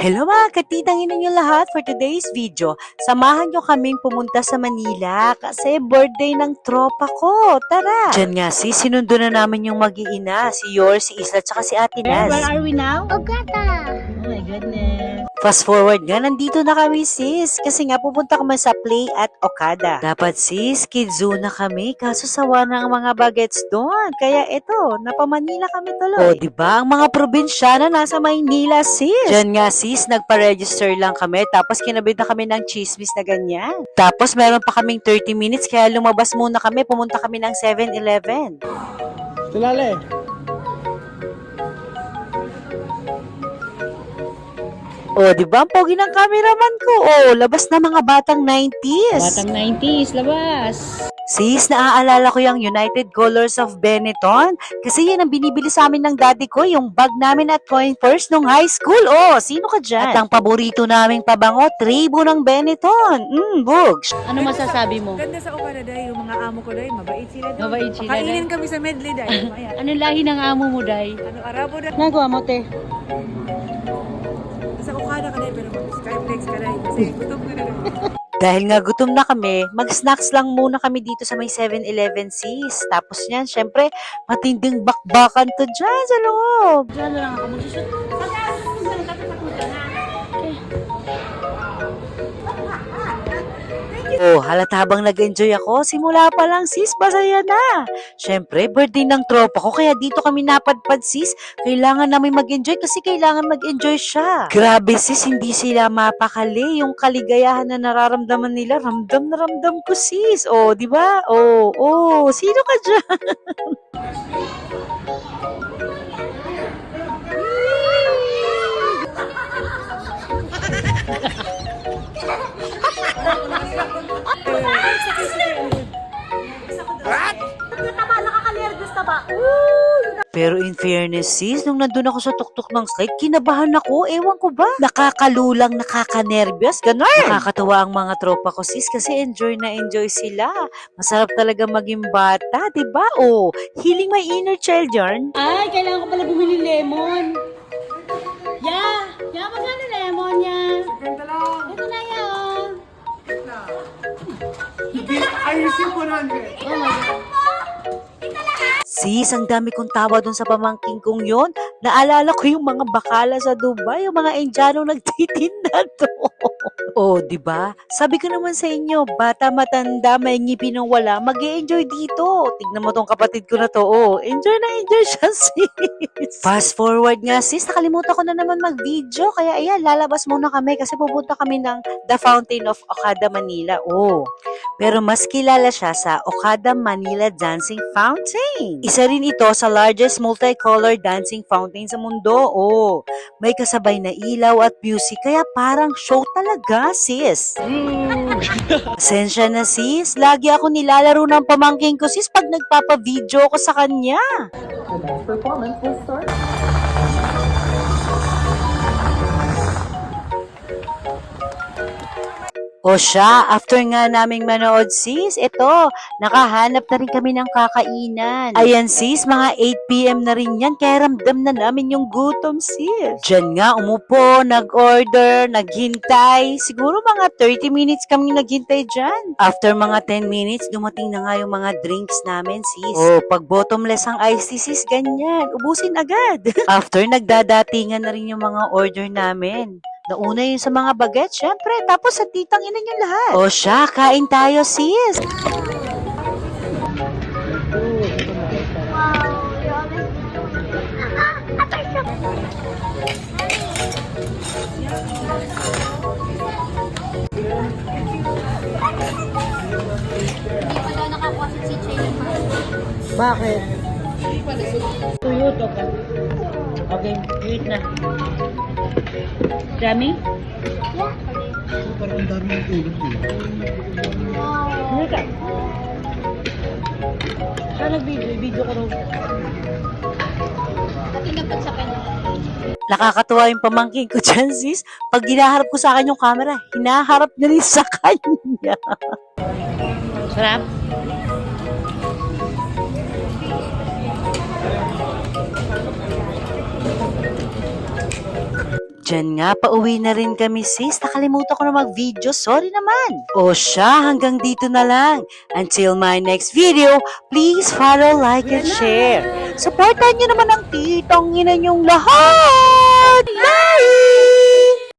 Hello mga katitangin ninyo lahat for today's video. Samahan nyo kaming pumunta sa Manila kasi birthday ng tropa ko. Tara! Diyan nga sinundo na namin yung mag-iina, si Yor, si Isla, tsaka si Ate Naz. Where are we now? Ogata! Oh my goodness. Fast forward nga, nandito na kami sis. Kasi nga pupunta kami sa Play at Okada. Dapat sis, Kids Zoo na kami. Kaso sawa na ang mga bagets doon. Kaya eto, napamanila kami tuloy. O diba, ang mga probinsyana nasa Maynila sis. Diyan nga sis, nagpa-register lang kami. Tapos kinabit na kami ng chismis na ganyan. Tapos meron pa kaming 30 minutes. Kaya lumabas muna kami. Pumunta kami ng 7-Eleven. Tulale. O, di ba? Ang pogi ng cameraman ko. O, labas na mga batang 90s. Batang 90s, labas. Sis, naaalala ko yung United Colors of Benetton. Kasi yan ang binibili sa amin ng daddy ko, yung bag namin at coin purse nung high school. Oh, sino ka dyan? At ang paborito naming pabango, tribo ng Benetton. Bugs. Ano masasabi mo? Ganda sa Okada dahil yung mga amo ko dahil mabait sila doon. Mabait sila, Pakainin Day. kami sa medley dahil maya. Anong lahi ng amo mo, Day? Ano, Arabo na. Nagawa mo, te? Sa Okada ka dahil pero mag-skyflex ka dahil kasi gutom ko na lang. Dahil nga gutom na kami, mag-snacks lang muna kami dito sa may 7-Eleven sis. Tapos yan, syempre, matinding bakbakan to dyan sa loob. Diyan na lang ako magsusot. Oh, halata habang nag-enjoy ako, simula pa lang sis, masaya na. Syempre, birthday ng tropa ko, kaya dito kami napadpad sis. Kailangan namin mag-enjoy kasi kailangan mag-enjoy siya. Grabe sis, hindi sila mapakali. Yung kaligayahan na nararamdaman nila, ramdam na ramdam ko sis. Oh, di ba? Oh, sino ka dyan? Pero in fairness sis, nung nandun ako sa tuktok ng cake, kinabahan ako, ewan ko ba? Nakakalulang, nakakanervyos, ganun. Nakakatawa ang mga tropa ko sis kasi enjoy na enjoy sila. Masarap talaga maging bata, di ba? Oh, healing my inner child yarn. Ay, kailangan ko pala bumili lemon. Magkano lemon niya? Ganda lang. Ito na yan. Ayusin ko 100. Oh my God. Sis, ang dami kong tawa dun sa pamangking kong yon. Naalala ko yung mga bakala sa Dubai, yung mga Indianong nagtitinda doon. Oh, di ba? Sabi ko naman sa inyo, bata matanda, may ngipin ng wala, mag-e-enjoy dito. Tignan mo tong kapatid ko na to. Oh, enjoy na enjoy siya, sis. Fast forward nga, sis, nakalimutan ko na naman mag-video. Kaya ayan, lalabas muna kami kasi pupunta kami ng The Fountain of Okada, Manila. Oh, pero mas kilala siya sa Okada Manila Dancing Fountain. Isa rin ito sa largest multicolor dancing fountain sa mundo. Oh, may kasabay na ilaw at music kaya parang show talaga, sis. Pasensya na sis, lagi ako nilalaro ng pamangking ko sis pag nagpapa-video ko sa kanya. O siya, after nga naming manood sis, eto, nakahanap na rin kami ng kakainan. Ayan sis, mga 8 p.m. na rin yan, kaya ramdam na namin yung gutom sis. Diyan nga, umupo, nag-order, naghintay. Siguro mga 30 minutes kami naghintay dyan. After mga 10 minutes, dumating na nga yung mga drinks namin sis. O, pag bottomless ang iced tea sis, ganyan, ubusin agad. After, nagdadatingan na rin yung mga order namin. Nauna yun sa mga baget, syempre. Tapos sa titang ina yung lahat. O siya, kain tayo, sis. Bakit? Tuyot, okay. Okay, wait na. Dami? Parang dami ng tulog eh. Hindi ka. Siya nag-video ko rin. Nakakatuwa yung pamangking ko dyan, sis. Pag hinaharap ko sa akin yung camera, hinaharap na rin sa kanya. Sarap? Diyan nga, pauwi na rin kami sis. Nakalimutan ko na mag-video. Sorry naman. O siya, hanggang dito na lang. Until my next video, please follow, like, and share. Supportan niyo naman ang titang ina niyong lahat. Bye!